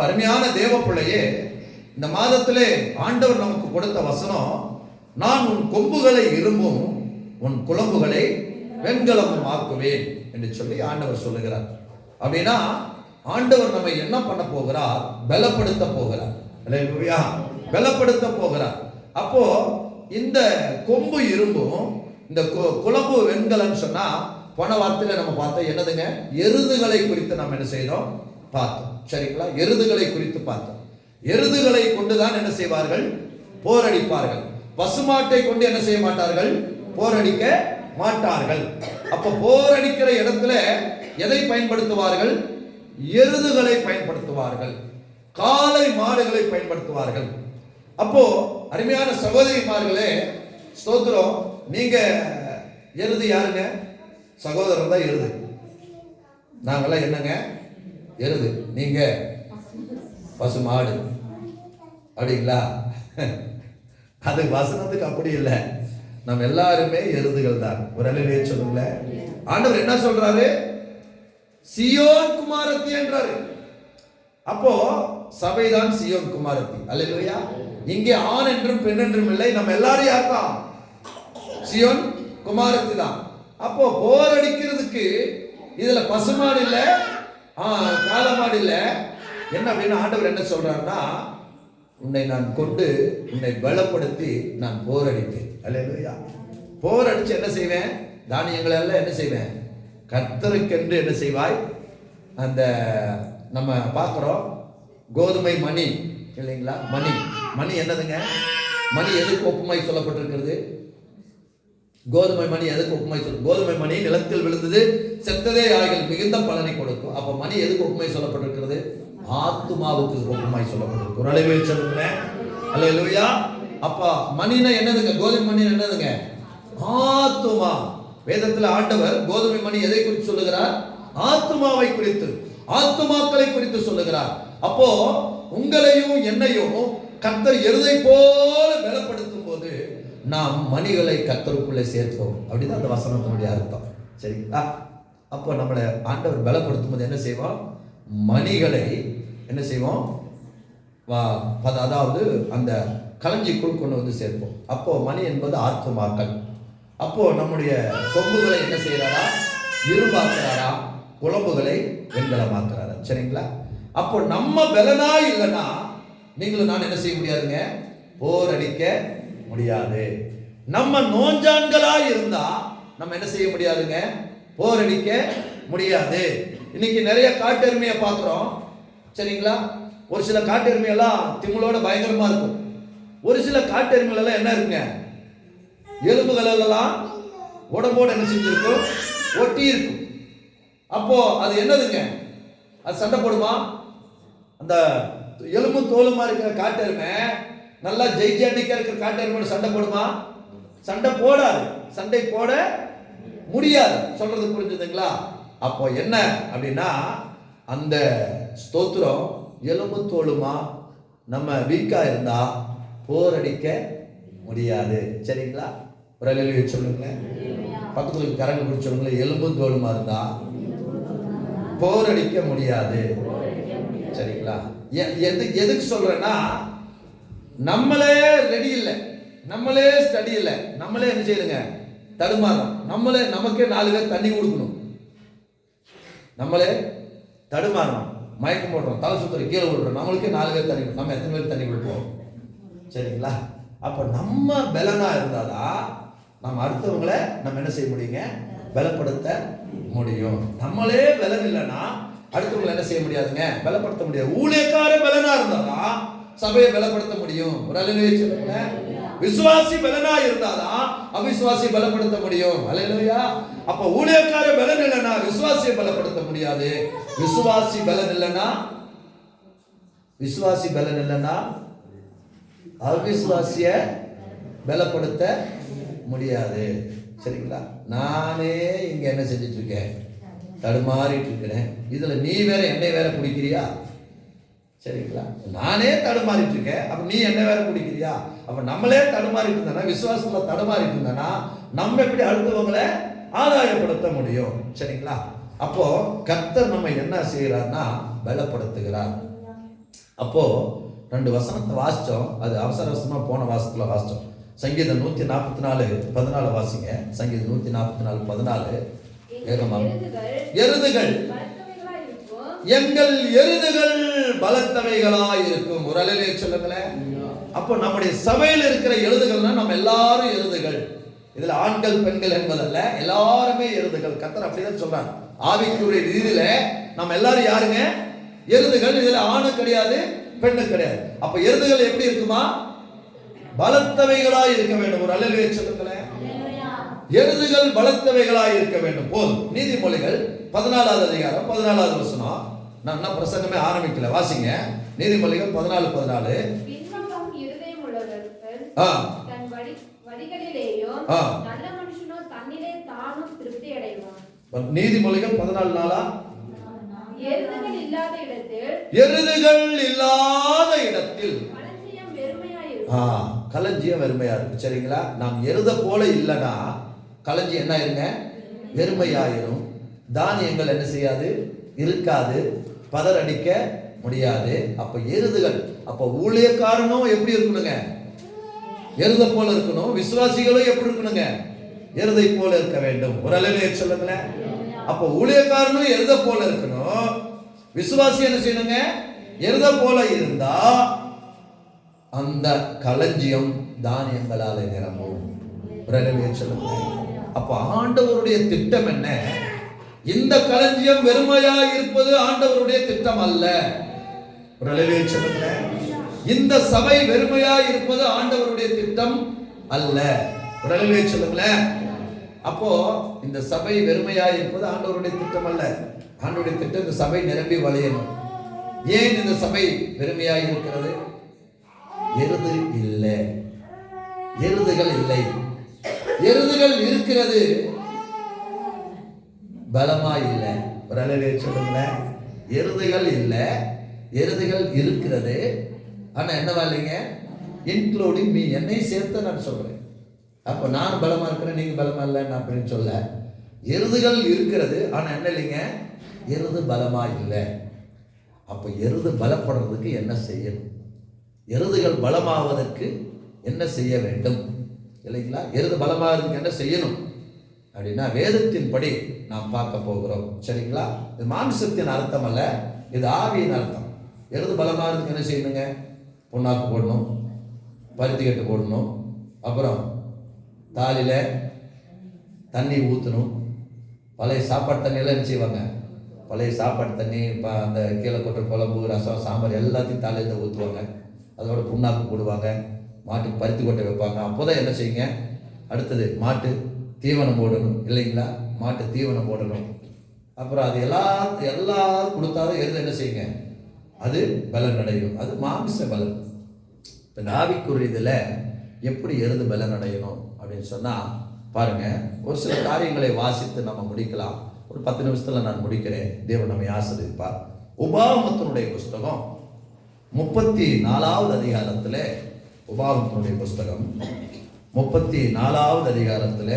அருமையான தேவ பிள்ளையே, இந்த மாதத்திலே ஆண்டவர் நமக்கு கொடுத்த வசனம், நான் உன் கொம்புகளை இரும்பும் உன் குளம்புகளை வெண்கலமும் ஆக்குவேன் என்று சொல்லி ஆண்டவர் சொல்லுகிறார். அப்படின்னா ஆண்டவர் நம்மை என்ன பண்ண போகிறார்? பலப்படுத்த போகிறார். அல்லேலூயா, பலப்படுத்த போகிறார். அப்போ இந்த கொம்பு இரும்பும் இந்த குளம்பு வெண்கலம் சொன்னா, போன வார்த்தையில நம்ம பார்த்தோம் என்னதுங்க? எருதுகளை குறித்து நம்ம என்ன செய்தோம்? பார்த்தோம். சரிங்களா? எருதுகளை குறித்து பார்த்தோம். எருதுகளை கொண்டுதான் என்ன செய்வார்கள்? போரடிப்பார்கள். பசுமாட்டை கொண்டு என்ன செய்ய மாட்டார்கள்? போரடிக்க மாட்டார்கள். அப்ப போரடிக்கிற இடத்துல எதை பயன்படுத்துவார்கள்? எருதுகளை பயன்படுத்துவார்கள். காளை மாடுகளை பயன்படுத்துவார்கள். அப்போ அருமையான சகோதரிமார்களே, ஸ்தோத்திரம், நீங்க எருது யாருங்க? சகோதரர் தான் எருது. நாங்கெல்லாம் என்னங்க? எருது. நீங்க பசு மாடு. அப்படிங்களா? அது வசனத்துக்கு அப்படி இல்லை. நம்ம எல்லாருமே எருதுகள் தான். ஒரு அல்லேலூயா சொல்லுங்களேன். ஆண்டவர் என்ன சொல்றாரு? சியோன் குமாரத்தி என்றாரு. அப்போ சபைதான் சியோன் குமாரத்தி. அல்லேலூயா. இங்கே ஆண் என்றும் பெண் என்றும் இல்லை. நம்ம எல்லாரும் யார் தான்? சியோன் குமாரத்தி தான். அப்போ போர் அடிக்கிறதுக்கு இதுல பசுமாடு இல்ல, காலமாடு இல்ல. என்ன அப்படின்னு ஆண்டவர் என்ன சொல்றாருன்னா, உன்னை நான் கொண்டு உன்னை பலப்படுத்தி நான் போர் அடிப்பேன். அல்லேலூயா. போர் அடிச்சு என்ன செய்வேன்? தானியங்களை எல்லாம் என்ன செய்வேன்? கர்த்தருக்கென்று என்ன செய்வாய்? அந்த நம்ம பார்க்கிறோம் கோதுமை மணி இல்லைங்களா? மணி மணி என்னதுங்க? மணி எதுக்கு ஒப்புமை சொல்லப்பட்டிருக்கிறது? கோதுமை மணி எதுக்கு ஒப்புமை சொல்ல? கோதுமை மணி நிலத்தில் விழுந்தது, செத்ததே ஆகில் மிகுந்த பலனை கொடுக்கும். அப்ப மணி எதுக்கு ஒப்புமை சொல்லப்பட்டிருக்கிறது? ஆத்துமாவுக்கு ஒப்புமை சொல்லப்பட்டிருக்கு. ஒரு அளவு சொல்லுங்களேன். அல்லேலூயா. அப்ப மணினா என்னதுங்க? கோதுமை மணி என்னதுங்க? ஆத்துமா. வேதத்துல ஆண்டவர் கோதுமை மணி எதை குறித்து சொல்லுகிறார்? ஆத்துமாவை குறித்து, ஆத்துமாக்களை குறித்து சொல்லுகிறார். அப்போ உங்களையும் என்னையும் கர்த்தர் எருதை போல பலப்படுத்தும் போது நாம் மணிகளை கர்த்தருக்குள்ளே சேர்ப்போம். அப்படிதான் அந்த வசனத்தினுடைய அர்த்தம். சரிங்களா? அப்போ நம்மளை ஆண்டவர் பலப்படுத்தும் போது என்ன செய்வோம்? மணிகளை என்ன செய்வோம்? அதாவது அந்த களஞ்சிக்குள் கொண்டு வந்து சேர்ப்போம். அப்போ மணி என்பது ஆத்துமாக்கள். அப்போ நம்முடைய கொம்புகளை என்ன செய்யறாரா? இரும்பாக்குறாரா? குழம்புகளை வெண்கலமாக்குறாரா? சரிங்களா? அப்போ நம்ம பலனா இல்லைன்னா நீங்களும் நான் என்ன செய்ய முடியாதுங்க? போர் அடிக்க முடியாது. நம்ம நோஞ்சான்களா இருந்தா நம்ம என்ன செய்ய முடியாதுங்க? போர் அடிக்க முடியாது. இன்னைக்கு நிறைய காட்டெருமையை பார்க்கிறோம். சரிங்களா? ஒரு சில காட்டெருமையெல்லாம் திமிழோட பயங்கரமா இருக்கும். ஒரு சில காட்டெருமைகள் எல்லாம் என்ன இருக்குங்க? எலும்புகள் எல்லாம் உடம்போடு என்ன செஞ்சிருக்கும்? ஒட்டி இருக்கும். அப்போ அது என்னதுங்க? அது சண்டை போடுமா? அந்த எலும்பு தோலுமா இருக்கிற காட்டெருமை நல்லா ஜெய்ஜாண்டிக்கா இருக்கிற காட்டெருமை சண்டை போடுமா? சண்டை போடாது. சண்டை போட முடியாது. சொல்றது புரிஞ்சுதுங்களா? அப்போ என்ன அப்படின்னா, அந்த ஸ்தோத்திரம் எலும்பு தோலுமா நம்ம வீக்கா இருந்தா போர் அடிக்க முடியாது. சரிங்களா? ஒரு அல்லேலூயா சொல்லுங்களேன். பக்கத்துல கரங்க பிடிச்சு சொல்லுங்களேன். எலும்பு தோலுமா இருந்தா போர் அடிக்க முடியாது. சரிங்களா? எதுக்கு சொல்றேன்னா, நம்மளே ரெடி இல்லை, நம்மளே ஸ்டடி இல்லை, நம்மளே என்ன செய்யுங்க? தடுமாறும். நம்மளே நமக்கே 4 பேர் தண்ணி கொடுக்கணும். நம்மளே தடுமாறணும், மயக்கம் போடுறோம், தலை சுத்துற, கீழே விடுறோம். நம்மளுக்கே 4 பேர் தண்ணி. நம்ம எத்தனை பேர் தண்ணி கொடுப்போம்? சரிங்களா? அப்ப நம்ம பலனா இருந்தாதான் நம்ம அடுத்தவங்களை நம்ம என்ன செய்ய முடியுங்க? பலப்படுத்த முடியும். நம்மளே பலன் இல்லைன்னா அடுத்தவங்களை என்ன செய்ய முடியாதுங்க? பலப்படுத்த முடியாது. ஊழியக்கார பலனா இருந்தாதான் சபையை பலப்படுத்த முடியும். ஒரு அல்லேலூயா சொல்லுங்க. விசுவாசி பலனா இருந்தாதான் அவிசுவாசி பலப்படுத்த முடியும். அல்லேலூயா. அப்ப ஊழியக்கார பலன் இல்லைன்னா விசுவாசியை பலப்படுத்த முடியாது. விசுவாசி பலன் இல்லைன்னா அவிசுவாசிய பலப்படுத்த முடியாது. சரிங்களா? நானே இங்க என்ன செஞ்சிட்டு இருக்கேன்? தடுமாறிட்டு இருக்கிறேன். இதுல நீ வேற என்னை வேற குடிக்கிறியா? சரிங்களா? நானே தடுமாறிட்டு இருக்கேன், அப்ப நீ என்ன வேற குடிக்கிறியா? அப்ப நம்மளே தடுமாறிட்டு இருந்தா, விசுவாசத்துல தடுமாறிட்டு இருந்தா நம்ம எப்படி அடுத்தவங்களை ஆதாயப்படுத்த முடியும்? சரிங்களா? அப்போ கர்த்தர் நம்ம என்ன செய்யறார்னா பலப்படுத்துகிறார். அப்போ 2 வசனத்தை வாசிச்சோம். அது அவசர அவசரமா போன வாசத்துல வாசிச்சோம். சங்கீதம் 144:14 வாசிங்க. சங்கீதம் 144:14. வேகமா. எருதுகள் எங்கள் எருதுகள் பலத்தவைகளாய் இருக்கும். ஒரு அல்லேலூயா சொல்லுங்களேன். அப்போ நம்முடைய சபையில் இருக்கிற எருதுகள்னா நம்ம எல்லாரும் எருதுகள். இதுல ஆண்கள் பெண்கள் என்பதல்ல, எல்லாருமே எருதுகள். கர்த்தர் அப்படிதான் சொல்றாங்க. ஆவிக்குரிய ரீதியில நம்ம எல்லாரும் யாருங்க? எருதுகள். இதுல ஆணு கிடையாது, பெண்ணு கிடையாது. அப்ப எருதுகள் எப்படி இருக்குமா? பலத்தவைகளாய் இருக்க வேண்டும். ஒரு அல்லேலூயா சொல்லுங்களேன். எருதுகள் பலத்தவைகளாய் இருக்க வேண்டும். போதும். நீதிமொழிகள் 14வது அதிகாரம் 14வது வசனம். நான் பிரசங்கமே ஆரம்பிக்கல, வாசிங்க. நீதிமொழிகள் 14:14. நீதிமொழிகள் 14:4. எருதுகள் இல்லாத இடத்தில் களஞ்சியம் வெறுமையா இருக்கு. சரிங்களா? நாம் எருத போல இல்லைன்னா களஞ்சியம் என்ன ஆயிருங்க? வெறுமையாயிரும். தானியங்கள் என்ன செய்யாது? இருக்காது. பதறடிக்க முடியாது. அப்ப எருதுகள். அப்ப ஊழியக்காரனும் எப்படி இருக்கணுங்க? எருத போல இருக்கணும். விசுவாசிகளும் எப்படி இருக்கணுங்க? எருதை போல இருக்க வேண்டும். ஒரு அல்லேலூயா சொல்லுங்களேன். அப்ப ஊழியக்காரனும் எருத போல இருக்கணும். விசுவாசி என்ன செய்யணுங்க? எருத போல இருந்தா அந்த களஞ்சியம் தானியங்களால நிரம்பும். ஒரு அல்லேலூயா சொல்லுங்களேன். அப்ப ஆண்டவருடைய திட்டம் என்ன? இந்த களஞ்சியம் வெறுமையா இருப்பது ஆண்டவருடைய திட்டம் அல்ல. ஒரு அல்லேலூயா சொல்லுங்களேன். இந்த சபை வெறுமையா இருப்பது ஆண்டவருடைய திட்டம் அல்ல. ஒரு அல்லேலூயா சொல்லுங்களேன். அப்போ இந்த சபை வெறுமையா இருப்பது ஆண்டவருடைய திட்டம் அல்ல. ஆண்டவருடைய திட்டம் இந்த சபை நிரம்பி வழியணும். ஏன் இந்த சபை வெறுமையா இருக்கிறது? எருது இல்லை, எருதுகள் இல்லை. எருதுகள் இருக்கிறது, பலமா இல்லை. ஒரு அல்லேலூயா சொல்லுங்களேன். எருதுகள் இல்லை, எருதுகள் இருக்கிறது. ஆனா என்னவா இல்லைங்க? இன்க்ளூடிங் மீ, என்னை சேர்த்து நான் சொல்றேன். அப்போ நான் பலமா இருக்கிறேன், நீங்க பலமா இல்லைன்னு அப்படின்னு சொல்ல. எருதுகள் இருக்கிறது, ஆனா என்ன இல்லைங்க? எருது பலமா இல்லை. அப்ப எருது பலப்படுறதுக்கு என்ன செய்யணும்? எருதுகள் பலமாவதற்கு என்ன செய்ய வேண்டும்? இல்லைங்களா? எருது பலமாவதற்கு என்ன செய்யணும் அப்படின்னா வேதத்தின்படி நாம் பார்க்க போகிறோம். சரிங்களா? இது மாம்சத்தின் அர்த்தம் அல்ல, இது ஆவியின் அர்த்தம். எருது பலமாவதற்கு என்ன செய்யணுங்க? புண்ணாக்கு போடணும், பருத்தி கட்டு போடணும், அப்புறம் தாலியில தண்ணி ஊற்றணும். பழைய சாப்பாடு தண்ணியெல்லாம் என்ன செய்வாங்க? பழைய சாப்பாடு தண்ணி, அந்த கீழே கொட்டுற குழம்பு, ரசம், சாம்பார் எல்லாத்தையும் தாலியில் ஊற்றுவாங்க. அதோட புண்ணாக்கு போடுவாங்க, மாட்டுக்கு பருத்தி கொட்டை வைப்பாங்க. அப்போதான் என்ன செய்யுங்க? அடுத்தது மாட்டு தீவனம் போடணும். இல்லைங்களா? மாட்டு தீவனம் போடணும். அப்புறம் அது எல்லாம் கொடுத்தாலும் எருது என்ன செய்யுங்க? அது பலன் அடையும். அது மாமிச பலன். இந்த ஆவிக்குரியதில் எப்படி எருது பலன் அடையணும் அப்படின்னு சொன்னால் பாருங்க, ஒரு சில காரியங்களை வாசித்து நம்ம முடிக்கலாம். ஒரு 10 நிமிஷத்தில் நான் முடிக்கிறேன். தேவன் நம்மை ஆசீர்வதிப்பார். உபாகமத்தினுடைய புஸ்தகம் 34வது அதிகாரத்தில், உபாகமத்தினுடைய புஸ்தகம் 34வது அதிகாரத்தில்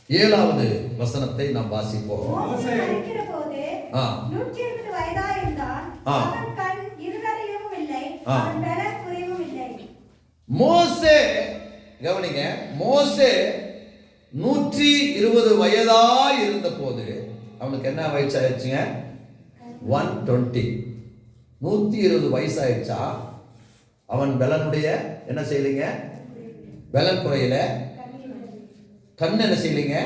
7வது வசனத்தை நாம் வாசிப்போம். மோசே, கவனிங்க, மோசே 120 வயதாய் இருந்த போது அவனுக்கு என்ன வயசாயிடுச்சுங்க? 120. 120 வயசாயிடுச்சா? அவன் பலனுடைய என்ன செய்யலைங்க? பலன் குறையில, கண் என்ன செய்யலைங்க?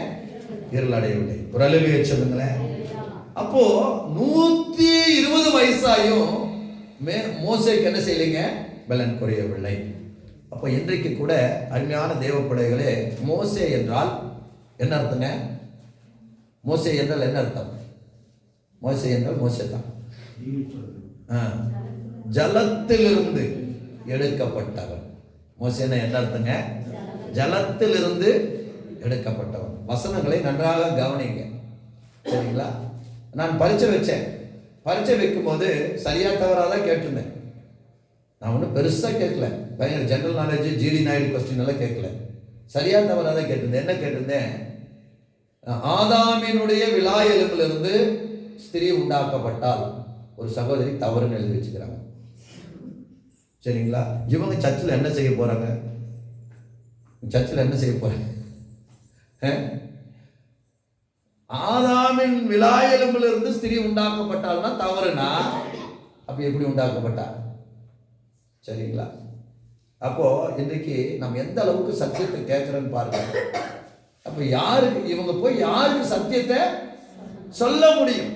இருள் அடையவில்லை. ஒரு அல்லேலூயா சொல்லுங்களேன். அப்போ 120 வயசாயும் மோசேக்கு என்ன செய்யலைங்க? பலன் குறையவில்லை. அப்போ இன்றைக்கு கூட அருமையான தேவ பிள்ளைகளே, மோசே என்றால் என்ன அர்த்தங்க? மோசே என்றால் என்ன அர்த்தம்? மோசே என்றால் மோசே தான். ஜலத்திலிருந்து எடுக்கப்பட்டவன். மோசேன்னா என்ன அர்த்தங்க? ஜலத்திலிருந்து எடுக்கப்பட்டவன். வசனங்களை நன்றாக கவனிங்க. சரிங்களா? நான் பரீட்சை வச்சேன். பரீட்சை வைக்கும் போது சரியா தவறாதான் கேட்டிருந்தேன். நான் ஒன்றும் பெருசாக கேட்கல, பயங்கர general knowledge, GD Naidu question எல்லாம் கேட்கல. சரியா தவறாதான் கேட்டிருந்தேன். என்ன கேட்டிருந்தேன்? ஆதாமினுடைய விலா எலும்பிலிருந்து ஸ்திரீ உண்டாக்கப்பட்டால் ஒரு சகோதரி தவறுன்னு எழுதி வச்சுக்கிறாங்க. சரிங்களா? இவங்க சர்ச்சில் என்ன செய்ய போறாங்க? சர்ச்சில் என்ன செய்ய போறாங்க? ஆதாமின் விலாயெலும்பிலிருந்து ஸ்திரீ உண்டாக்கப்பட்டால்னா தவறுனா அப்ப எப்படி உண்டாக்கப்பட்டா? சரிங்களா? அப்போ இன்றைக்கு நம்ம எந்த அளவுக்கு சத்தியத்தை கேட்கிறோன்னு பாருங்க. அப்ப யாருக்கு இவங்க போய் யாருக்கு சத்தியத்தை சொல்ல முடியும்?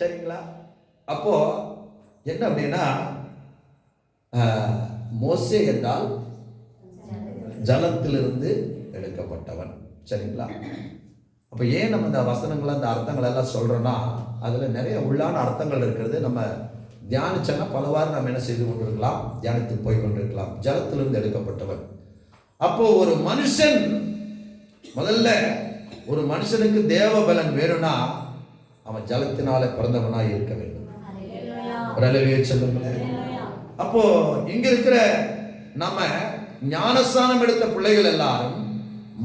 சரிங்களா? அப்போ என்ன அப்படின்னா, மோசே என்றால் ஜலத்திலிருந்து எடுக்கப்பட்டவன். சரிங்களா? அப்ப ஏன் நம்ம இந்த வசனங்களை அந்த அர்த்தங்கள் எல்லாம் சொல்றோம்னா, அதுல நிறைய உள்ளான அர்த்தங்கள் இருக்கிறது. நம்ம தியானிச்சோன்னா பலவாறு நம்ம என்ன செய்து கொண்டிருக்கலாம், தியானித்து போய் கொண்டிருக்கலாம். ஜலத்திலிருந்து எடுக்கப்பட்டவன். அப்போ ஒரு மனுஷன், முதல்ல ஒரு மனுஷனுக்கு தேவ பலன் வேணும்னா அவன் ஜலத்தினால பிறந்தவனா இருக்க வேண்டும். சொல்லுங்களேன். அப்போ இங்க இருக்கிற நம்ம ஞானஸ்தானம் எடுத்த பிள்ளைகள் எல்லாரும்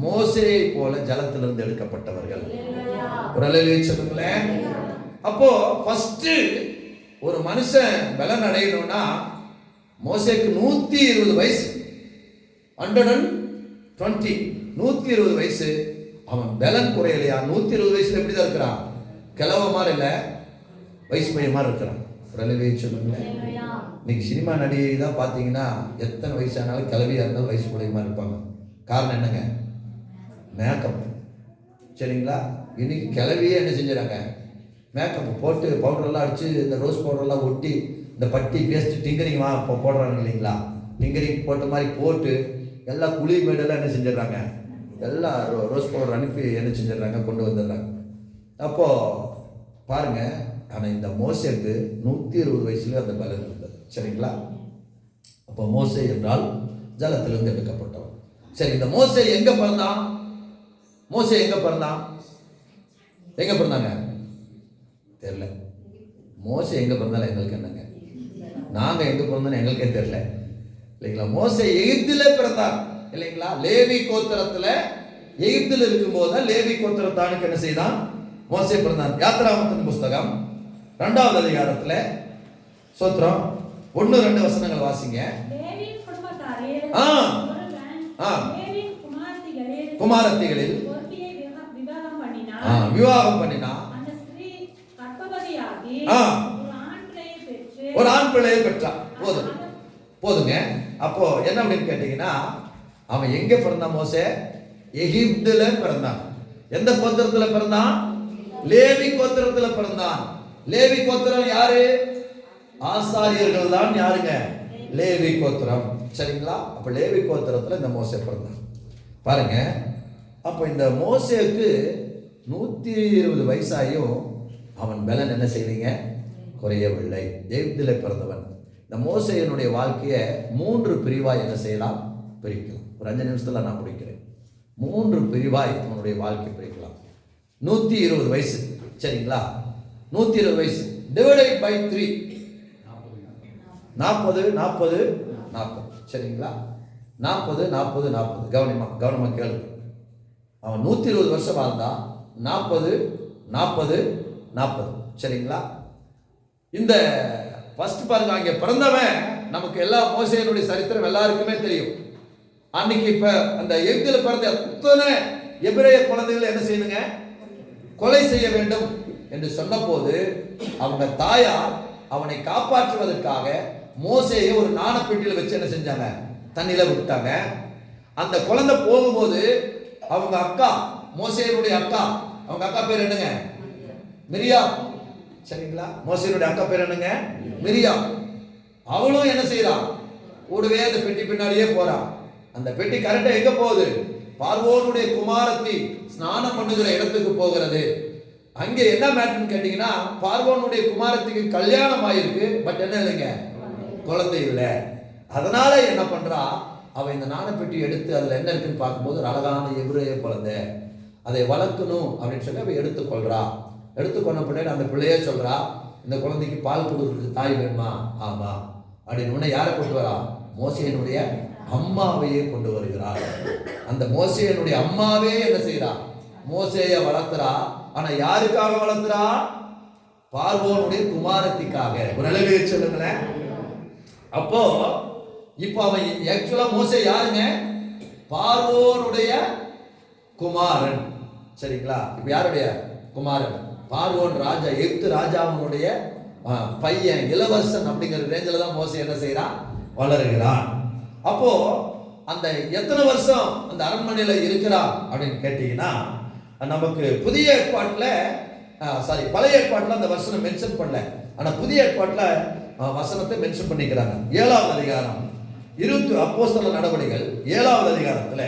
மோசேயை போல ஜலத்திலிருந்து எடுக்கப்பட்டவர்கள். சொல்லுங்களேன். அப்போ ஃபர்ஸ்ட் ஒரு மனுஷன் பலன் அடையணும்னா மோசேக்கு 120 வயசு, 120 120 வயசு. அவன் பலன் குறையலையா? 120 வயசுல எப்படிதான் இருக்கிறான்? கிழவ மாதிரி இல்ல, வயசு பையன் மாதிரி இருக்கிறான். சொல்லுங்களேன். இன்னைக்கு சினிமா நடிகை தான் பார்த்தீங்கன்னா எத்தனை வயசானாலும் கிளவியா இருந்தாலும் வயசு பிள்ளைமா இருப்பாங்க. காரணம் என்னங்க? மேக்கப். சரிங்களா? இன்னைக்கு கிளவியே என்ன செஞ்சுறாங்க? மேக்கப் போட்டு பவுடர்லாம் அடிச்சு, இந்த ரோஸ் பவுடர்லாம் ஒட்டி, இந்த பட்டி பேஸ்ட் டிங்கரிங் போடுறாங்க இல்லைங்களா? டிங்கரிங் போட்ட மாதிரி போட்டு எல்லாம் குழி மேடெல்லாம் என்ன செஞ்சிடறாங்க? எல்லாம் ரோஸ் பவுடர் அனுப்பி என்ன செஞ்சிடறாங்க? கொண்டு வந்துடுறாங்க. அப்போ பாருங்க. ஆனால் இந்த மோசேக்கு 120 வயசுல அந்த பலன் இருந்தது. சரிங்களா? அப்போ மோசே என்றால் ஜலத்திலிருந்து எடுக்கப்பட்டவன். சரி, இந்த மோசே எங்க பிறந்தான்? மோசே எங்க பிறந்தான்? எங்க பிறந்தாங்க தெரியல. மோசே எங்க பிறந்தாலும் எங்களுக்கு என்னங்க, நாங்க எங்க பிறந்தோம் எங்களுக்கே தெரியல இல்லைங்களா? மோசே எகிப்திலே பிறந்தார் இல்லைங்களா? லேவி கோத்திரத்துல எகிப்தில் இருக்கும் போது லேவி கோத்திரத்தானுக்கு என்ன செய்தான்? மோசே பிறந்தான். யாத்திராகமத்தின் புஸ்தகம் 2வது அதிகாரத்துல சோத்திரம் 1-2 வசனங்கள் வாசிங்க. குமாரத்திகளில் விவாகம் பண்ணினா ஒரு ஆண் பிள்ளையை பெற்றான். போதுங்க. அப்போ என்ன அப்படின்னு கேட்டீங்கன்னா, அவன் எங்க பிறந்தான்? மோசே எகிப்துல பிறந்தான். எந்த கோத்திரத்துல பிறந்தான்? லேவி கோத்திரத்துல பிறந்தான். லேவி கோத்திரம் யாரு? ஆசாரியர்கள் தான். யாருங்க? லேவி கோத்திரம். சரிங்களா? அப்ப லேவி கோத்திரத்துல இந்த மோசே பிறந்தான். பாருங்க. அப்ப இந்த மோசேக்கு 120 வயசாயும் அவன் பலன் என்ன செய்வீங்க? குறையவில்லை. எகிப்திலே பிறந்தவன். இந்த மோசேயினுடைய வாழ்க்கையை 3 பிரிவாய் என்ன செய்யலாம்? பிரிக்கலாம். ஒரு 5 நிமிஷத்துல நான் முடிக்கிறேன். 3 பிரிவாய் அவனுடைய வாழ்க்கை பிரிக்கலாம். 120 வயசு. சரிங்களா? 120 வயசு டிவைடட் பை 3, 40 40 40. சரிங்களா? 40 40 40. கவனமா கேளுங்க. அவன் 120 வருஷம் வாழ்ந்தான். 40 40 40. சரிங்களா? இந்த ஃபர்ஸ்ட் பாருங்க, அங்கே பிறந்தவன் நமக்கு எல்லா மோசேயினுடைய சரித்திரம் எல்லாருக்குமே தெரியும். அன்னைக்கு இப்ப அந்த எகிப்தில பிறந்த அத்தனை எபிரேய குழந்தைகளை என்ன செய்யணுங்க? கொலை செய்ய வேண்டும் என்று சொன்ன போது அவங்க தாயார் அவனை காப்பாற்றுவதற்காக மோசேயை ஒரு நாணப்பெட்டியில் வச்சு என்ன செஞ்சாங்க? தண்ணியில விட்டாங்க. அந்த குழந்தை போகும்போது அவங்க அக்கா, மோசேயினுடைய அக்கா, அவங்க அக்கா பேர் என்னங்க? மிரியாம். சரிங்களா? மோசேயினுடைய அக்கா பேர் என்னங்க? மிரியாம். அவளும் என்ன செய்யறான்? கூடவே அந்த பெட்டி பின்னாடியே போறான். அந்த பெட்டி கரெக்டா எங்க போகுது? பார்வோனுடைய குமாரத்தி ஸ்நானம் பண்ணுகிற இடத்துக்கு போகிறது. அங்கே என்ன மேட்டர்னு கேட்டீங்கன்னா, பார்வோனுடைய குமாரத்துக்கு கல்யாணம் ஆயிருக்கு, பட் என்ன இல்லைங்க? குழந்தை இல்லை. அதனால என்ன பண்றா? அவன் இந்த நாணப்பெட்டி எடுத்து அதுல என்ன இருக்குன்னு பார்க்கும்போது ஒரு அழகான எபிரேய குழந்தை, அதை வளர்க்கணும் அப்படின்னு சொல்லி அவன் எடுத்துக்கொள்றா. எடுத்துக்கொண்ட பின்னாடி அந்த பிள்ளையே சொல்றா, இந்த குழந்தைக்கு பால் கொடுக்கறதுக்கு தாய் வேணுமா? ஆமா அப்படின்னு உடனே யாரை கொண்டு வரா? மோசேயினுடைய அம்மாவையே கொண்டு வருகிறார். அந்த மோசேயினுடைய அம்மாவே என்ன செய்யறா? மோசேயை வளர்த்துறா. ஆனா யாருக்காக வளர்த்துறா? பார்வோனுடைய குமாரத்திக்காக. ஒரு அழகு சொல்லுங்களேன். அப்போ இப்போ அவன் ஆக்சுவலா மோசே யாருங்க? பார்வோனுடைய குமாரன். சரிங்களா? இப்ப யாருடைய குமாரன்? பார்வோன் ராஜா, எகிப்து ராஜாவுடைய பையன், இளவரசன் அப்படிங்கிற ரேஞ்சில் தான் மோசே என்ன செய்யறான்? வளருகிறான். அப்போ அந்த எத்தனை வருஷம் அந்த அரண்மனையில இருக்கிறான் அப்படின்னு கேட்டீங்கன்னா, நமக்கு புதிய ஏற்பாட்டுல பழைய ஏற்பாட்டுல அந்த வசனம் மென்ஷன் பண்ணல. ஆனா புதிய ஏற்பாட்டுல வசனத்தை மென்ஷன் பண்ணிக்கிறாங்க. 7வது அதிகாரம் அப்போஸ்தலர் நடவடிக்கைகள் 7வது அதிகாரத்துல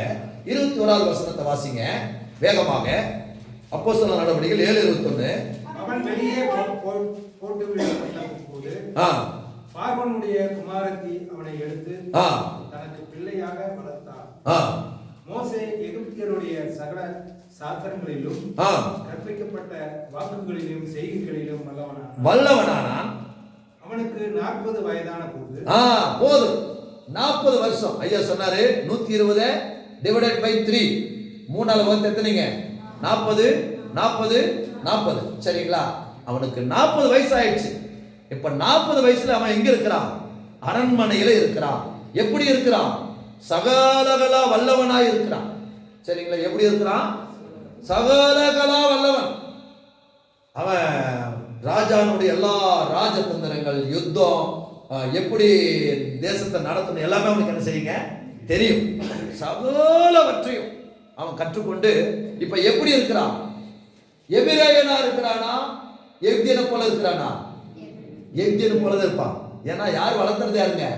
21வது வசனத்தை வாசிங்க வேகமாக. அப்போஸ்தலர் நடவடிக்கைகள் 7:21. அவன் வெளியே போட்டு விடப்பட்டபோது பார்வோனுடைய குமாரத்தி அவனை எடுத்து தனக்கு பிள்ளையாக வளர்த்தார். மோசே எகிப்தியருடைய சகல சாஸ்திரங்களிலும் கற்பிக்கப்பட்ட வாக்குகளிலும் செய்கைகளிலும் வல்லவனானான். அவனுக்கு 40 வயதான போது போதும் 40 வருஷம். ஐயா சொன்னாரு 120 டிவைடட் பை 3 மூணாவது வகுத்து எத்தனைங்க? 40 40 40. சரிங்களா? அவனுக்கு 40 வயசு ஆயிடுச்சு. இப்ப 40 வயசுல அவன் எங்க இருக்கிறான்? அரண்மனையில இருக்கிறான். எப்படி இருக்கிறான்? சகலகலா வல்லவனாய் இருக்கிறான். சரிங்களா? எப்படி இருக்கிறான்? சகலகலா வல்லவன். அவன் ராஜானுடைய எல்லா ராஜதந்திரங்கள், யுத்தம், எப்படி தேசத்தை நடத்தணும் எல்லாமே அவனுக்கு என்ன செய்யுங்க தெரியும். சகலவற்றையும் அவன் கற்றுக்கொண்டு இப்ப எப்படி இருக்கிறான்? எபிரேயனா இருக்கிறானா? எகிப்தியனை போல இருக்கிறானா? எகிப்தியனை போல இருப்பான். ஏன்னா யார் வளர்த்துறது? யாருங்க?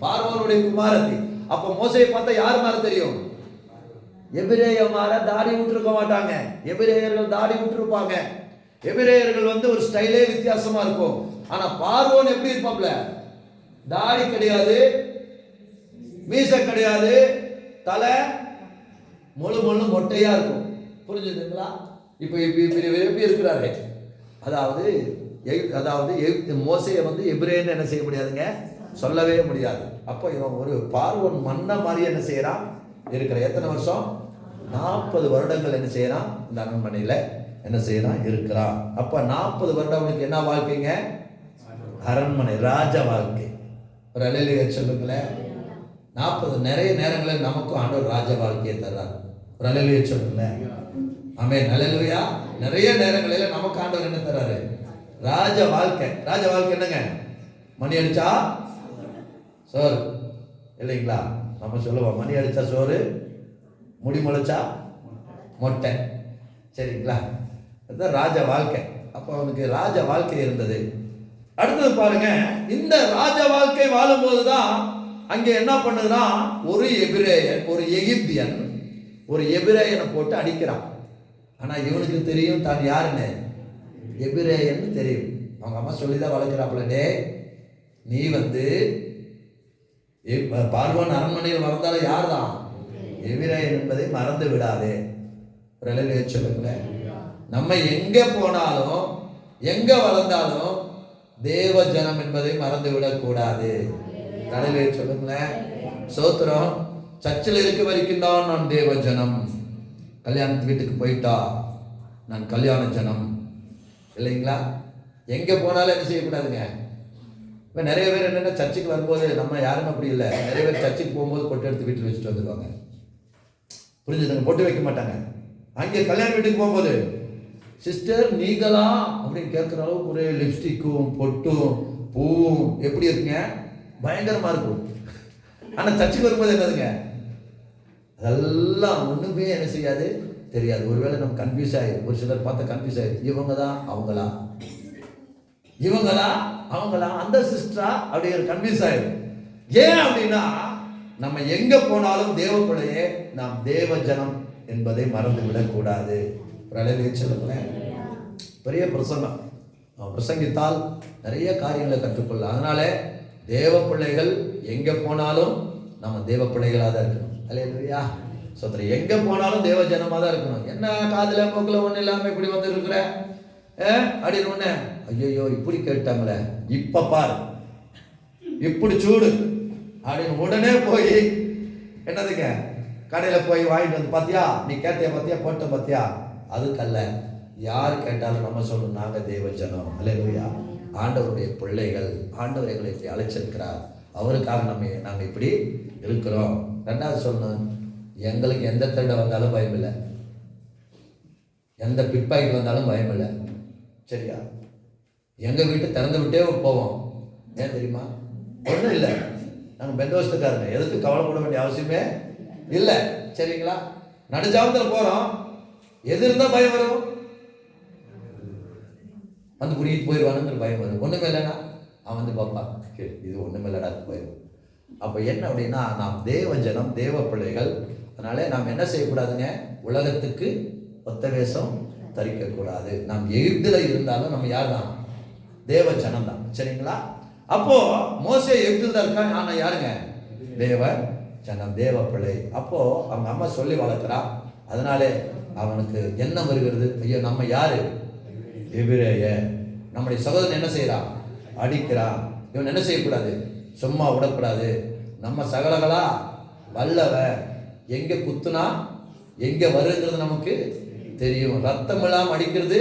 பார்வோனுடைய குமாரத்தி. அப்ப மோசையை பார்த்தா யார் மாதிரி தெரியும்? எபிரேய மாற தாடி விட்டுருக்க மாட்டாங்க. எபிரேயர்கள் தாடி விட்டுருப்பாங்க. எபிரேயர்கள் ஒரு ஸ்டைலே வித்தியாசமா இருக்கும். ஆனா பார்வோன் எப்படி இருப்பாப்ல? தாடி கிடையாது, மீசை கிடையாது, தலை முழு முழு மொட்டையா இருக்கும். புரிஞ்சுதுங்களா? இப்ப எப்படி இருக்கிறாரு? அதாவது மோசையை எபிரேயன்னு என்ன செய்ய முடியாதுங்க, சொல்லவே முடியாது. அப்போ இவன் ஒரு பார்வோன் மன்ன மாதிரி என்ன செய்யறான் இருக்கிற. எத்தனை வருஷம்? 40 வருடங்கள் என்ன செய்யறான்? இந்த அரண்மனையில என்ன செய்யறான் இருக்கிறான். அப்ப 40 வருடம் அவனுக்கு என்ன வாழ்க்கைங்க? அரண்மனை ராஜ வாழ்க்கை. ஒரு அலையில சொல்லுங்களேன். 40 நிறைய நேரங்களில் நமக்கும் ஆண்டவர் ராஜ வாழ்க்கையை தர்றார். ஒரு அலையில சொல்லுங்களேன். ஆமென். அல்லேலூயா. நிறைய நேரங்களில் நமக்கு ஆண்டவர் என்ன தர்றாரு? ராஜ வாழ்க்கை. ராஜ வாழ்க்கை என்னங்க? மணி அடிச்சா சோறு இல்லைங்களா? நம்ம சொல்லுவோம் மணி அடிச்சா சோறு, முடி முளைச்சா மொட்டை. சரிங்களா? அதுதான் ராஜ வாழ்க்கை. அப்போ அவனுக்கு ராஜ வாழ்க்கை இருந்தது. அடுத்தது பாருங்க, இந்த ராஜ வாழ்க்கை வாழும் போதுதான் அங்கே என்ன பண்ணுதுன்னா, ஒரு எபிரேயன், ஒரு எகிப்தியன் ஒரு எபிரேயனை போட்டு அடிக்கிறான். ஆனா இவனுக்கு தெரியும் தான் யாருன்னு, எபிரேயன்னு தெரியும். அவங்க அம்மா சொல்லிதான் வளர்க்கிறாப்புல, டே நீ பார்வோன் அரண்மனையில் வளர்ந்தாலும் யார் தான்? எபிரேயன் என்பதை மறந்து விடாதே. சொல்லுங்களேன். நம்ம எங்க போனாலும் எங்க வளர்ந்தாலும் தேவ ஜனம் என்பதை மறந்து விடக் கூடாது. கடலை சொல்லுங்களேன். சோத்திரம். சர்ச்சில் இருக்க வரைக்கும் தான் நான் தேவ ஜனம். கல்யாணத்து வீட்டுக்கு போயிட்டா நான் கல்யாண ஜனம் இல்லைங்களா? எங்க போனாலும் என்ன செய்யக்கூடாதுங்க. இப்போ நிறைய பேர் என்னென்ன சர்ச்சுக்கு வரும்போது, நம்ம யாரும் அப்படி இல்லை, நிறைய பேர் சர்ச்சுக்கு போகும்போது பொட்டு எடுத்து வீட்டில் வச்சுட்டு வந்துடுவாங்க. புரிஞ்சுதுங்க? பொட்டு வைக்க மாட்டாங்க. அங்கே கல்யாண வீட்டுக்கு போகும்போது, சிஸ்டர் நீங்களா அப்படின்னு கேட்குற அளவுக்கு ஒரே லிப்ஸ்டிக்கும் பொட்டும் பூவும் எப்படி இருக்குங்க, பயங்கரமா இருக்கும். ஆனால் சர்ச்சுக்கு வரும்போது என்னதுங்க, அதெல்லாம் ஒன்றுமே என்ன செய்யாது, தெரியாது. ஒருவேளை நம்ம கன்ஃபியூஸ் ஆகிடும். ஒரு சிலர் பார்த்தா கன்ஃபியூஸ் ஆகிடும். இவங்க தான் அவங்களா, இவங்களா அவங்களா, அந்த சிஸ்டரா அப்படிங்கிற கன்ஃபியூஸ் ஆகிடும். ஏன் அப்படின்னா, நம்ம எங்க போனாலும் தேவ பிள்ளையே, நாம் தேவ ஜனம் என்பதை மறந்து விடக்கூடாது. சொல்லுங்களேன். பெரிய பிரசங்கம் பிரசங்கித்தால் நிறைய காரியங்களை கற்றுக்கொள்ள. அதனால தேவ பிள்ளைகள் எங்க போனாலும் நம்ம தேவ பிள்ளைகளாக தான் இருக்கணும். அல்லேலூயா. சோத்திரம். எங்க போனாலும் தேவ ஜனமாக தான் இருக்கணும். என்ன காதுல மூக்குல ஒண்ணு இல்லாம இப்படி வந்து இருக்கிற அப்படின்னு ஒண்ணு, ஐயோ இப்படி கேட்டாங்களே, இப்ப பாரு இப்படி சூடு அப்படின்னு உடனே போய் என்னதுங்க, கடையில போய் வாங்கிட்டு வந்து, பாத்தியா நீ கேட்டிய பாத்தியா, போட்ட பாத்தியா, அதுக்கல்ல யார் கேட்டாலும் நம்ம சொல்லணும், நாங்க தேவ ஜனம், அல்லேலூயா, ஆண்டவருடைய பிள்ளைகள், ஆண்டவர் எங்களை இப்படி அழைச்சிருக்கிறார், அவருக்காக நாங்க இப்படி இருக்கிறோம். ரெண்டாவது சொல்லணும், எங்களுக்கு எந்த திருட வந்தாலும் பயம் இல்லை, எந்த பிட்பாக்கெட் வந்தாலும் பயம் இல்லை. சரியா? எங்க வீட்டு திறந்து விட்டே போவோம். ஏன் தெரியுமா? ஒன்றும் இல்லை, நாங்கள் பெந்தோஸ்துக்காரங்க, எதுக்கு கவலைப்பட வேண்டிய அவசியமே இல்லை. சரிங்களா? நடுஜாமத்தில் போகிறோம், எது இருந்தால் பயம் வரும்? வந்து குடிக்கிட்டு போயிடுவானுங்கிற பயம் வரும். ஒன்றுமே இல்லைன்னா அவன் வந்து பார்ப்பா, இது ஒன்றுமே இல்லைடா போயிடும். அப்போ என்ன அப்படின்னா, நாம் தேவ ஜனம், தேவ பிள்ளைகள். அதனால நாம் என்ன செய்யக்கூடாதுங்க? உலகத்துக்கு ஒத்த வேஷம் தரிக்கக்கூடாது. நாம் எகிப்தில் இருந்தாலும் நம்ம யார் தான்? தேவ ஜனம் தான். சரிங்களா? அப்போ மோசே எகிப்தில் தான் இருக்கான், ஆனால் யாருங்க? தேவ ஜனம், தேவ பிள்ளை. அப்போ அவங்க அம்மா சொல்லி வளர்க்குறா. அதனாலே அவனுக்கு என்ன வருகிறது? ஐயோ, நம்ம யாரு? எபிரேய. நம்முடைய சகோதரன் என்ன செய்யறான்? அடிக்கிறான். இவன் என்ன செய்யக்கூடாது? சும்மா விடக்கூடாது. நம்ம சகலகளா வல்லவ, எங்க குத்துனா எங்க வருங்கிறது நமக்கு தெரியும். ரத்தம் இல்லாம அடிக்கிறது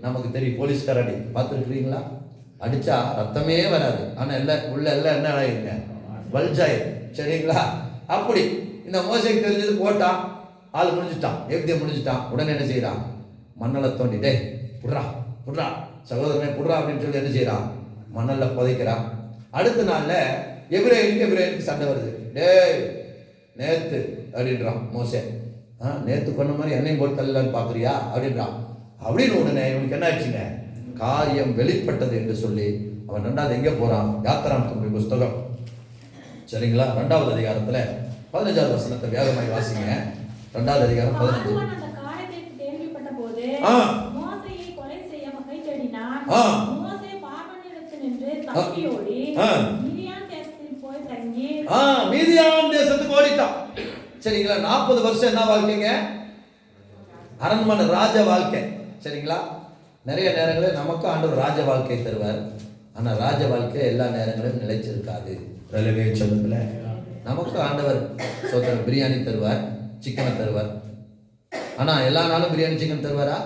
நமக்கு தெரியும். போலீஸ்கார அடி பார்த்துருக்கிறீங்களா? அடிச்சா ரத்தமே வராது, ஆனா எல்லாம் உள்ள எல்லாம் என்ன ஆயிருங்க? வல்ஜாயிரு. சரிங்களா? அப்படி இந்த மோசைக்கு தெரிஞ்சது, போட்டான், ஆள் முடிஞ்சுட்டான், எப்திய முடிஞ்சுட்டான். உடனே என்ன செய்யறான்? மண்ணலை தோண்டிட்டே புட்றா புட்றா, சகோதரனை புட்றா அப்படின்னு சொல்லி என்ன செய்யறான்? மணல்ல புதைக்கிறான். அடுத்த நாள்ல எபிரேயனுக்கு சண்டை வருது. டேய், நேத்து அப்படின்றான் மோசே. நேத்து பண்ண மாதிரி என்னையும் போட்டு தள்ளலான்னு பாக்குறியா அப்படின்றான். அப்படின்னு உடனே இவனுக்கு என்ன ஆச்சுங்க? காரியம் வெளிப்பட்டது என்று சொல்லி அவன் ரெண்டாவது எங்க போறான்? யாத்திராமத்தினுடைய புஸ்தகம், சரிங்களா, 2வது அதிகாரத்துல 15வது வசனத்தை வேகமாய் வாசிங்க. 2வது அதிகாரம் 15. மீதியான் தேசத்துக்கு ஓடிட்டான். சரிங்களா? 40 வருஷம் என்ன வாழ்க்கைங்க? அரண்மனை ராஜ வாழ்க்கை. சரிங்களா? நிறைய நேரங்களில் நமக்கு ஆண்டவர் ராஜ வாழ்க்கை தருவார். ஆனா ராஜ வாழ்க்கை எல்லா நேரங்களிலும் நிலைச்சிருக்காது. சொல்லுங்களேன், நமக்கு ஆண்டவர் சோதனை பிரியாணி தருவார், சிக்கனை தருவார். ஆனா எல்லா நாளும் பிரியாணி சிக்கன் தருவாரா?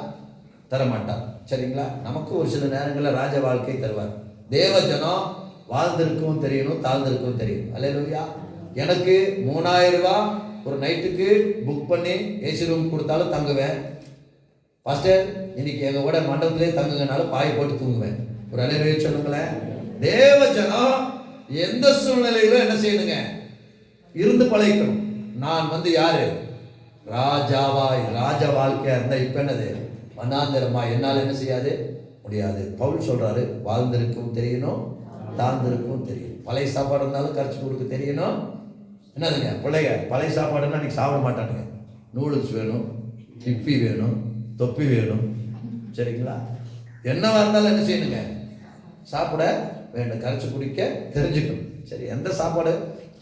தரமாட்டார். சரிங்களா? நமக்கு ஒரு சில நேரங்களில் ராஜ வாழ்க்கை தருவார். தேவ ஜனம் வாழ்ந்திருக்கவும் தெரியணும், தாழ்ந்திருக்கவும் தெரியும். அல்லேலூயா. எனக்கு 3000 ரூபாய் ஒரு நைட்டுக்கு புக் பண்ணி ஏசி ரூம் கொடுத்தாலும் தங்குவேன். பாஸ்டர், இன்னைக்கு எங்க கூட மண்டபத்திலே தங்குங்கனாலும் பாய் போட்டு தூங்குவேன். ஒரு அல்லேலூயா சொல்லுங்களேன். தேவ ஜனம் எந்த சூழ்நிலையிலும் என்ன செய்யணுங்க? இருந்து பழகிக்கணும். நான் வந்து யாரு? ராஜாவாய், ராஜ வாழ்க்கையா இருந்தா இப்ப என்னது? வனாந்தரமா. என்னால் என்ன செய்யாது? முடியாது. பவுல் சொல்றாரு, வாழ்ந்திருக்கவும் தெரியணும், தாழ்ந்திருக்கவும் தெரியும். பழைய சாப்பாடு இருந்தாலும் கரைச்சி கொடுக்க தெரியணும். என்னதுங்க பிள்ளைங்க? பழைய சாப்பாடுன்னா இன்னைக்கு சாப்பிட மாட்டானுங்க. நூடுல்ஸ் வேணும், இப்பி வேணும், தொப்பி வேணும். சரிங்களா? என்னவா இருந்தாலும் என்ன செய்யணுங்க? சாப்பிட வேண்டும், கரைச்சி குடிக்க தெரிஞ்சுக்கணும். சரி, எந்த சாப்பாடு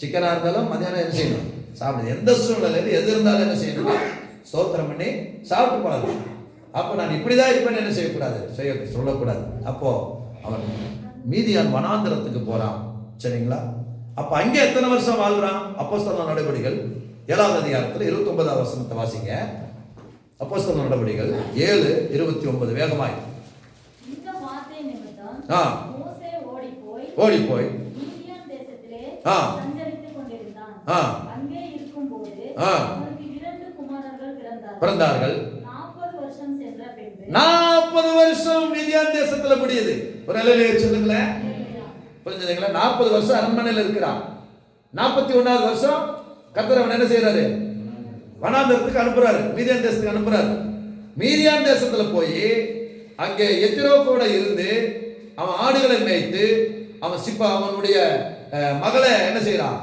சிக்கனா இருந்தாலும் மதியானம் என்ன செய்யணும்? சாப்பிடுது. எந்த சூழ்நிலையில் எது இருந்தாலும் என்ன செய்யணும்? ஸ்தோத்திரம் பண்ணி சாப்பிட்டு போகலாம். அப்போ நான் இப்படிதான் இருப்பேன்னு என்ன செய்யக்கூடாது? சொல்லக்கூடாது. அப்போ அவன் மீதியான் வனாந்திரத்துக்கு போறான். சரிங்களா? அப்ப அங்கே எத்தனை வருஷம் வாழ்றான்? அப்போஸ்தலர் நடவடிக்கைகள் 7வது அதிகாரத்தில் 29வது வசனத்தை வாசிங்க. அப்போஸ்தலர் நடவடிக்கைகள் 7:29 வேகமாய். இந்த வார்த்தை நிமித்தம் மோசே ஓடிப்போய் தேசத்திலே சஞ்சரித்துக் கொண்டிருந்தான். அங்கே இருக்கும்போது அவனுக்கு 2 குமாரர்கள் பிறந்தார்கள். 40 வருஷம் சென்ற பின்பு 40 வருஷம் மீதியான் தேசத்துல முடியுது. ஒரு அல்லேலூயா சொல்லுங்களேன். புரிஞ்சுதுங்களா? 40 வருஷம் அரண்மனையில் இருக்கிறான். 41வது வருஷம் கர்த்தர் அவன் என்ன செய்யறாரு? வனாந்தரத்துக்கு அனுப்புறாரு, மீதியான் தேசத்துக்கு அனுப்புறாரு. மீதியான் தேசத்துல போய் அங்கே எத்திரோ கூட இருந்து அவன் ஆடுகளை மேய்த்து அவனுடைய மகளை என்ன செய்யறான்?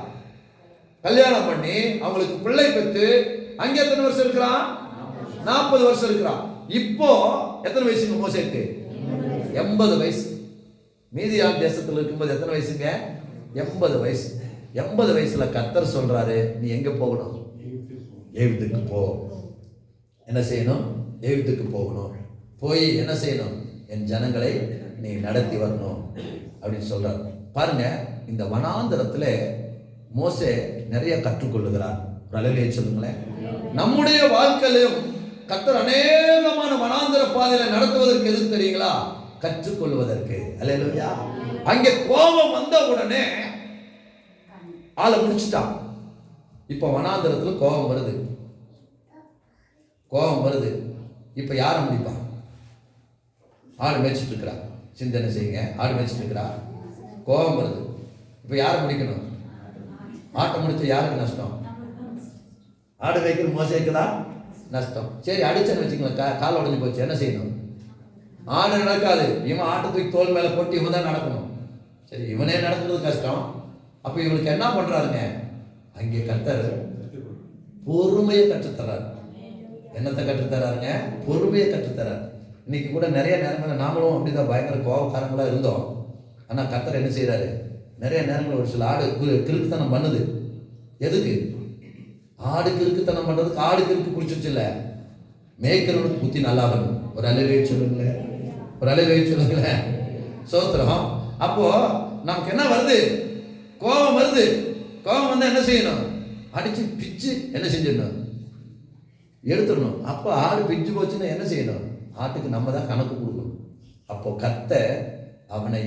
கல்யாணம் பண்ணி அவங்களுக்கு பிள்ளை பெற்று அங்கே எத்தனை வருஷம் இருக்கிறான்? 40 வருஷம் இருக்கிறான். இப்போ எத்தனை வயசுங்க மோசேக்கு? 80 வயசு. மீதியான் தேசத்தில் இருக்கும்போது எத்தனை வயசுங்க? 80 வயசு. 80 வயசுல கர்த்தர் சொல்றாரு, நீ எங்க போகணும்? எகிப்துக்கு போ. என்ன செய்யணும்? எகிப்துக்கு போகணும். போய் என்ன செய்யணும்? என் ஜனங்களை நீ நடத்தி வரணும் அப்படின்னு சொல்றாரு. பாருங்க, இந்த வனாந்தரத்துல மோசே நிறைய கற்றுக்கொள்ளுகிறார். அல்லேலூயா சொல்லுங்களேன். நம்முடைய வாழ்க்கையிலும் கர்த்தர் அநேகமான வனாந்தர பாதையில நடத்துவதற்கு எதுக்கு தெரியுங்களா? கற்றுக்கொள்வதற்கு. அல்லேலூயா. அங்கே கோபம் வந்த உடனே ஆளை முடிச்சுட்டான். இப்ப வனாந்தரத்துல கோபம் வருது. இப்ப யாரை முடிப்பான்? ஆடு மேய்ச்சிட்டு இருக்கிறா. சிந்தனை செய்யுங்க. ஆடு மேய்ச்சிட்டு இருக்கிறா, கோபம் வருது. இப்ப யாரை முடிக்கணும்? ஆட்டை முடிச்சு யாருக்கு நஷ்டம்? ஆடு மேய்க்கிற மோசைக்குதா நஷ்டம். சரி, அடிச்சன்னு வச்சுக்கலாம், கால் உடஞ்சி போச்சு, என்ன செய்யணும்? ஆடு நடக்காது. இவன் ஆட்டை தூக்கி தோல் மேல போட்டு இவன் தான் நடக்கணும். சரி, இவனே நடக்கிறது கஷ்டம். அப்ப இவனுக்கு என்ன பண்றாருங்க? அங்கே கர்த்தர் பொறுமையை கற்றுத்தர்றாரு. என்னத்தை கற்றுத்தராருங்க? பொறுமையை கற்றுத்தராரு. இன்னைக்கு கூட நிறைய நேரங்களில் நாமளும் அப்படிதான் பயங்கர கோபக்காரங்களா இருந்தோம். ஆனா கர்த்தர் என்ன செய்யறாரு? நிறைய நேரங்களில் ஒரு சில ஆடு கிறுக்குத்தனம் பண்ணுது. எதுக்கு? ஆடு கிறுக்குத்தனம் பண்றதுக்கு. ஆடு கிறுக்கு பிடிச்சிருச்சு இல்ல, மேய்க்கிறவனுக்கு புத்தி நல்லா வரணும். ஒரு அலைவை சொல்லுங்களேன். சோத்திரம். அப்போ நமக்கு என்ன வருது? கோபம் வருது. கோபம் வந்தா என்ன செய்யணும்? அடிச்சு பிச்சு என்ன செஞ்சிடணும்? எடுத்துடணும். அப்போ ஆடு பிச்சு போச்சுன்னா என்ன செய்யணும்? ஆட்டுக்கு நம்ம தான் கணக்கு கொடுக்கணும். அப்போ கர்த்தர்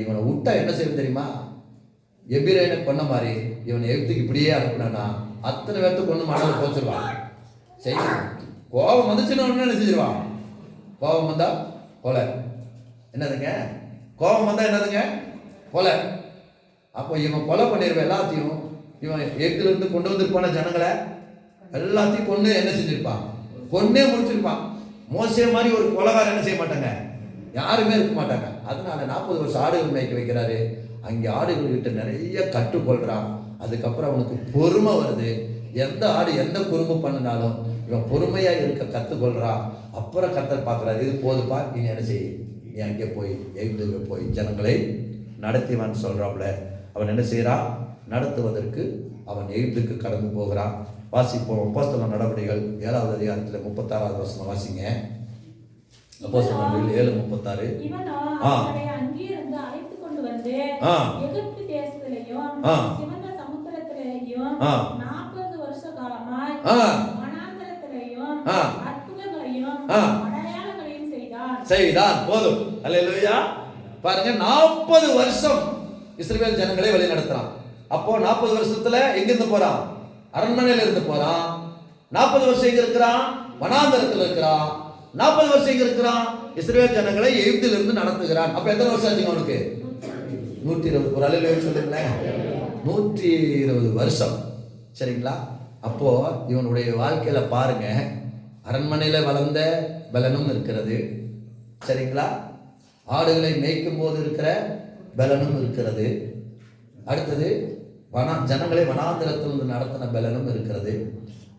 இவனை விட்டா என்ன செய்யணும் தெரியுமா? எபிரேனை கொன்ன மாதிரி இவனை எகிப்துக்கு இப்படியே அனுப்பினா அத்தனை பேர்த்து கொண்டு மணலை போச்சிருவான். செய்யணும். கோபம் வந்துச்சுன்னா என்ன செஞ்சிருவான்? கோபம் வந்தா கொலை. என்னதுங்க? கோபம் வந்தா என்னதுங்க? கொலை. அப்போ இவன் கொலை பண்ணிருவான் எல்லாத்தையும். இவன் எகிப்துல இருந்து கொண்டு வந்திருப்பான ஜனங்களை எல்லாத்தையும் கொண்டு என்ன செஞ்சிருப்பான்? கொன்னே முடிச்சிருப்பான். மோசே மாதிரி ஒரு கொலைகாரன் என்ன செய்ய மாட்டாங்க, யாருமே இருக்க மாட்டாங்க. அதனால 40 வருஷம் ஆடுகள் மேய்க்க வைக்கிறாரு. அங்கே ஆடுகள் கிட்ட நிறைய கற்றுக்கொள்றான். அதுக்கப்புறம் அவனுக்கு பொறுமை வருது. எந்த ஆடு எந்த குறும்பு பண்ணினாலும் இவன் பொறுமையா இருக்க கற்றுக்கொள்றான். அப்புறம் கர்த்தர் பார்க்குறாரு, இது போதுப்பா, நீ என்ன செய்ய, நீ அங்கே போய் எகிப்துக்கு போய் ஜனங்களை நடத்திவான்னு சொல்றாப்புல. அவன் என்ன செய்யறான்? நடத்துவதற்கு அவன் எகிப்துக்கு கடந்து போகிறான். வாசிப்போம். அப்போஸ்தலர் நடவடிக்கைகள் 7வது அதிகாரத்தில் 36வது வசனம் வாசிங்க. அப்போஸ்தலர் நடவடிக்கைகள் 7:36. அங்கிருந்து அழைத்து கொண்டு வந்து எகிப்து தேசத்திலேயும் சிவந்த சமுத்திரத்திலேயும் 40 வருஷ காலமாய் வனாந்தரத்திலேயும் அற்புதங்களையும் அடையாளங்களையும் செய்தான். போதும். அல்லேலூயா. பாருங்க, 40 வருஷம் இஸ்ரவேல் ஜனங்களை வழி நடத்துறான். அப்போ 40 வருஷத்துல எங்கிருந்து போறான்? அரண்மனையில இருந்து போறான். 40 வருஷம் எங்க இருக்கிறான்? வனாந்தரத்தில் இருக்கிறான். 40 வருஷம் எங்க இருக்கிறான்? இஸ்ரவேல் ஜனங்களை எகிப்தில் இருந்து நடத்துகிறான். அப்ப எத்தனை வருஷம் ஆச்சுங்க அவனுக்கு? 120. ஒரு அலையில சொல்லுங்களேன், 120 வருஷம். சரிங்களா? அப்போ இவனுடைய வாழ்க்கையில பாருங்க, அரண்மனையில வளர்ந்த பலனும் இருக்கிறது. சரிங்களா? ஆடுகளை மேய்க்கும் போது இருக்கிற பலனும் இருக்கிறது. அடுத்தது ஜனங்களை வனாந்திரத்திலிருந்து நடத்தின பலனும் இருக்கிறது.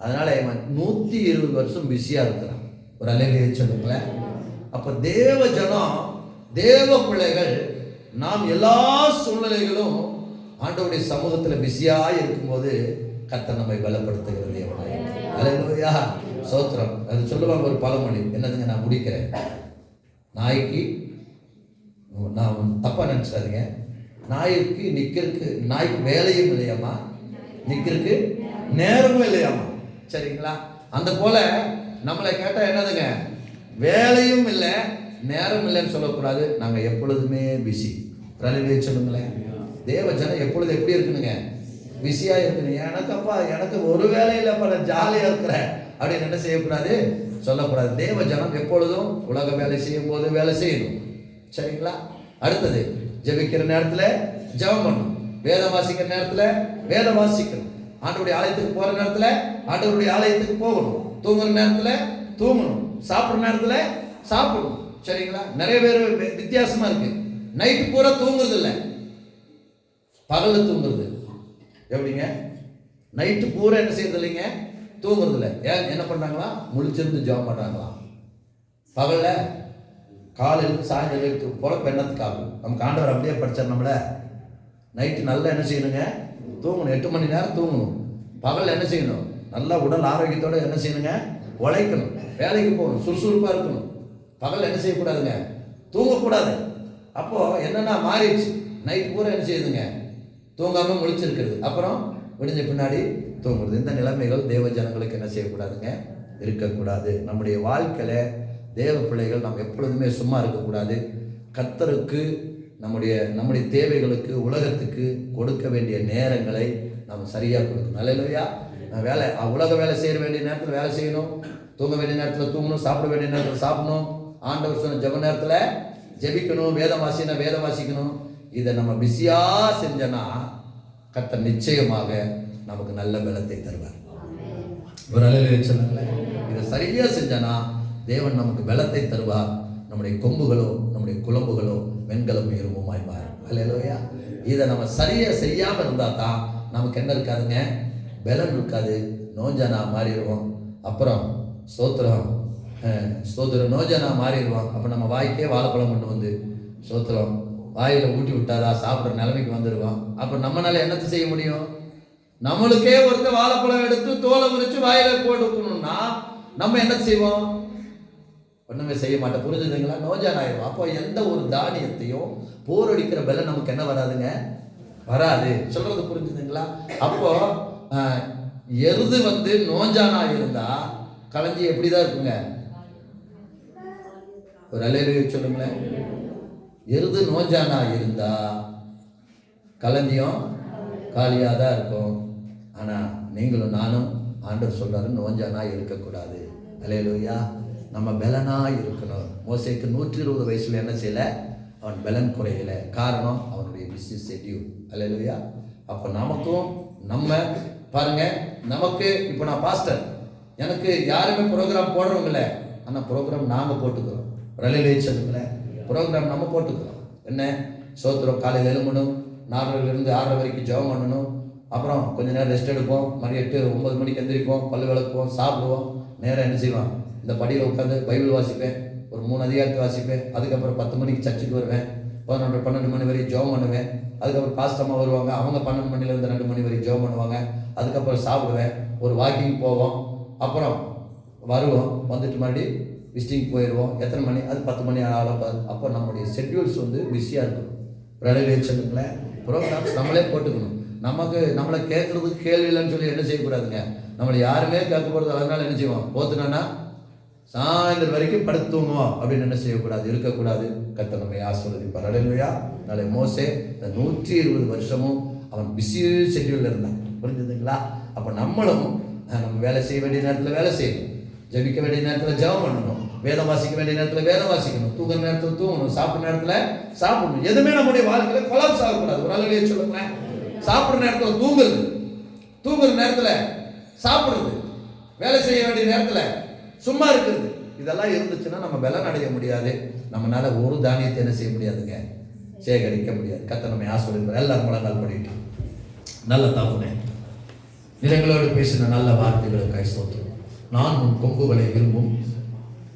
அதனால இவன் 120 வருஷம் பிஸியா இருக்கிறான். ஒரு அலையிலேயே சொல்லுங்களேன். அப்ப தேவ ஜனம், தேவ பிள்ளைகள், நாம் எல்லா சூழ்நிலைகளும் ஆண்டவருடைய சமூகத்துல பிஸியா இருக்கும்போது கர்த்தர் நம்மை பலப்படுத்துகிறது. அல்லேலூயா, ஸ்தோத்திரம். அது சொல்லுவாங்க ஒரு பழமொழி, என்னதுங்க, நான் முடிக்கிறேன். நாய்க்கு, நான் தப்பா நினைச்சாதீங்க, நாய்க்கு வேலையும் இல்லையாமா, நிக்கிறதுக்கு நேரமும் இல்லையாமா. சரிங்களா? அந்த போல நம்மளை கேட்டா என்னதுங்க, வேலையும் இல்லை நேரம் இல்லைன்னு சொல்லக்கூடாது. நாங்க எப்பொழுதுமே பிஸி. சொல்லுங்களேன். தேவ ஜனம் எப்பொழுது எப்படி இருக்கணுங்க? பிஸியா இருக்கணும். எனக்கு ஒரு வேலை இல்லைப்பா, நான் ஜாலியா இருக்கிறேன் அப்படின்னு என்ன செய்யக்கூடாது, சொல்லக்கூடாது. தேவ ஜனம் எப்பொழுதும் உலக வேலை செய்யும் போது வேலை செய்யணும். சரிங்களா? அடுத்தது, ஜெபிக்கிற நேரத்துல ஜெபம் பண்ணணும். வேதம் வாசிக்கிற நேரத்துல வேதம் வாசிக்கணும். ஆண்டவருடைய ஆலயத்துக்கு போற நேரத்துல ஆண்டவருடைய ஆலயத்துக்கு போகணும். தூங்குற நேரத்துல தூங்கணும். சாப்பிடுற நேரத்துல சாப்பிடணும். சரிங்களா? நிறைய பேர் வித்தியாசமா இருக்கு. நைட்டு பூரா தூங்குறது இல்லை, பகல்ல தூங்குறது. எப்படிங்க? நைட்டு பூரா என்ன செய்யறது இல்லைங்க, தூங்குறது இல்லை. ஏன் என்ன பண்றாங்களா? முழிச்சிருந்து ஜெபம் பண்றாங்களா? பகல்ல காலையில் சாயந்தரம் போல பெண்ணத்துக்காகும். நமக்கு ஆண்டவர் அப்படியே படிச்சார் நம்மள. நைட்டு நல்லா என்ன செய்யணுங்க, தூங்கணும். 8 மணி நேரம் தூங்கணும். பகல்ல என்ன செய்யணும், நல்லா உடல் ஆரோக்கியத்தோட என்ன செய்யணுங்க, உழைக்கணும், வேலைக்கு போகணும், சுறுசுறுப்பா இருக்கணும். பகல்ல என்ன செய்யக்கூடாதுங்க, தூங்கக்கூடாது. அப்போ என்னன்னா மாறிடுச்சு. நைட் பூரா என்ன செய்யுதுங்க, தூங்காம முழிச்சிருக்கிறது. அப்புறம் விடிஞ்ச பின்னாடி தூங்குறது. இந்த நிலைமைகள் தேவ ஜனங்களுக்கு என்ன செய்யக்கூடாதுங்க, இருக்கக்கூடாது. நம்முடைய வாழ்க்கையில தேவ பிள்ளைகள் நாம் எப்பொழுதுமே சும்மா இருக்கக்கூடாது. கர்த்தருக்கு நம்முடைய தேவைகளுக்கு, உலகத்துக்கு கொடுக்க வேண்டிய நேரங்களை நாம் சரியாக கொடுக்கணும். அல்லேலூயா. வேலை உலக வேலை செய்ய வேண்டிய நேரத்தில் வேலை செய்யணும், தூங்க வேண்டிய நேரத்தில் தூங்கணும், சாப்பிட வேண்டிய நேரத்தில் சாப்பிடணும், ஆண்டவர் சொன்ன ஜெப நேரத்தில் ஜெபிக்கணும், வேதம் வாசிக்கணும். இதை நம்ம பிஸியா செஞ்சனா கர்த்தர் நிச்சயமாக நமக்கு நல்ல பலத்தை தருவார். ஒரு அல்லேலூயா சொல்லுங்களேன். இதை சரியா செஞ்சனா தேவன் நமக்கு பலத்தை தருவார். நம்முடைய கொம்புகளோ நம்முடைய குழம்புகளோ வெண்கலம் இரும்புமாய் மாறும். அல்லேலூயா. இதை நம்ம சரியா செய்யாம இருந்தா தான் நமக்கு என்ன இருக்காதுங்க, பலன் இருக்காது. நோஞ்சனா மாறிடுவோம். அப்புறம் ஸ்தோத்திரம் நோஞ்சனா மாறிடுவோம். அப்போ நம்ம வாய்க்கே வாழைப்பழம் கொண்டு வந்து ஸ்தோத்திரம் வாயில ஊட்டி விட்டாதா சாப்பிட்ற நிலைமைக்கு வந்துடுவோம். அப்போ நம்மளால என்னத்தை செய்ய முடியும்? நம்மளுக்கே ஒருத்தர் வாழைப்பழம் எடுத்து தோலை உரிச்சு வாயில போட்டுக்கணும்னா நம்ம என்ன செய்வோம்? ஒண்ணுமே செய்ய மாட்டோம். புரிஞ்சுதுங்களா? நோஞ்சான் ஆயிடும். அப்போ எந்த ஒரு தானியத்தையும் போரடிக்கிற பலன் நமக்கு என்ன வராதுங்க, வராது. சொல்றது புரிஞ்சுதுங்களா? அப்போ எருது நோஞ்சானா இருந்தா களஞ்சி எப்படிதான் இருக்குங்க? ஒரு அல்லேலூயா சொல்லுங்களேன். எருது நோஞ்சானா இருந்தா களஞ்சியம் காலியாக தான் இருக்கும். ஆனா நீங்களும் நானும் ஆண்டவர் சொல்றாரு நோஞ்சானா இருக்கக்கூடாது. அல்லேலூயா. நம்ம பலனா இருக்கணும். மோசேக்கு 120 வயசுல என்ன செய்யல? அவன் பலன் குறையல. காரணம் அவனுடைய பிஸி ஷெட்யூல். அல்லேலூயா. அப்போ நமக்கும் நம்ம பாருங்க, நமக்கு இப்போ நான் பாஸ்டர், எனக்கு யாருமே ப்ரோக்ராம் போடுறவங்கள, ஆனால் ப்ரோக்ராம் நாங்கள் போட்டுக்கிறோம். அல்லேலூயா சொல்லுங்களேன். ப்ரோக்ராம் நம்ம போட்டுக்கிறோம். என்ன சோத்திரம், காலையில் எழும்பணும், 4லேருந்து 6 வரைக்கும் ஜெபம் பண்ணணும், அப்புறம் கொஞ்ச நேரம் ரெஸ்ட் எடுப்போம், மணி 8 9 மணிக்கு எந்திரிப்போம், பல்லு விளக்குவோம், சாப்பிடுவோம், நேரம் என்ன செய்வோம், இந்த படியில் உட்காந்து பைபிள் வாசிப்பேன், ஒரு 3 அதிகாரத்தை வாசிப்பேன், அதுக்கப்புறம் 10 மணிக்கு சர்ச்சுக்கு வருவேன், 11 12 மணி வரைக்கும் ஜெபம் பண்ணுவேன், அதுக்கப்புறம் பாஸ்டம்மா வருவாங்க, அவங்க 12 மணிலேருந்து 2 மணி வரைக்கும் ஜெபம் பண்ணுவாங்க, அதுக்கப்புறம் சாப்பிடுவேன், ஒரு வாக்கிங் போவோம், அப்புறம் வருவோம், வந்துட்டு மறுபடியும் விசிட்டிங் போயிடுவோம். எத்தனை மணி? அது 10 மணி ஆகலாம். அப்போ நம்முடைய ஷெட்யூல்ஸ் பிஸியாக இருக்கும். சொல்லுங்களேன். ப்ரோக்ராம்ஸ் நம்மளே போட்டுக்கணும். நம்மளை கேட்கறதுக்கு கேள்வி இல்லைன்னு சொல்லி என்ன செய்யக்கூடாதுங்க, நம்மளை யாருமே கேட்க போகிறது. அதனால என்ன செய்வோம், போத்துனா சாயந்தரம் வரைக்கும் படுத்து தூங்குவோம் அப்படின்னு என்ன செய்யக்கூடாது, இருக்கக்கூடாது. கர்த்தர் நம்மை ஆசீர்வதிப்பார். அல்லேலூயா. நாளை மோசே 120 வருஷமும் அவன் பிஸி ஷெட்யூல்ல இருந்தான். புரிஞ்சுதுங்களா? அப்போ நம்மளும் நம்ம வேலை செய்ய வேண்டிய நேரத்தில் வேலை செய்யணும், ஜெபிக்க வேண்டிய நேரத்தில் ஜெபம் பண்ணணும், வேதம் வாசிக்க வேண்டிய நேரத்தில் வேதம் வாசிக்கணும், தூங்குற நேரத்தில் தூங்கணும், சாப்பிட்ற நேரத்தில் சாப்பிடணும். எதுவுமே நம்முடைய வாழ்க்கையில் கொலாப்ஸ் ஆகக்கூடாது. ஒரு அல்லேலூயா சொல்லுங்களேன். சாப்பிட்ற நேரத்தில் தூங்குறது, தூங்குற நேரத்தில் சாப்பிடுறது, வேலை செய்ய வேண்டிய நேரத்தில் சும்மா இருக்கிறது, இதெல்லாம் இருந்துச்சுன்னா நம்ம பலன் அடைய முடியாது. நம்மளால ஒரு தானியத்தை என்ன செய்ய முடியாதுங்க, சேகரிக்க முடியாது. கர்த்தர் நம்மை ஆசீர்வதிப்பார். எல்லாரும் முழங்கால் படிட்டு நல்ல தகப்பனே, நிலங்களோடு பேசின நல்ல வார்த்தைகளுக்காய் ஸ்தோத்திரம். நான் உன் கொம்புகளை விரும்பும்,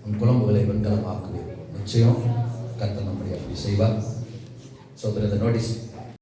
உன் குழம்புகளை வெண்கலமாக்குவேன். நிச்சயம் கர்த்தர் நம்முடைய அப்படி செய்வார். சோதரத்தை நோட்டீஸ்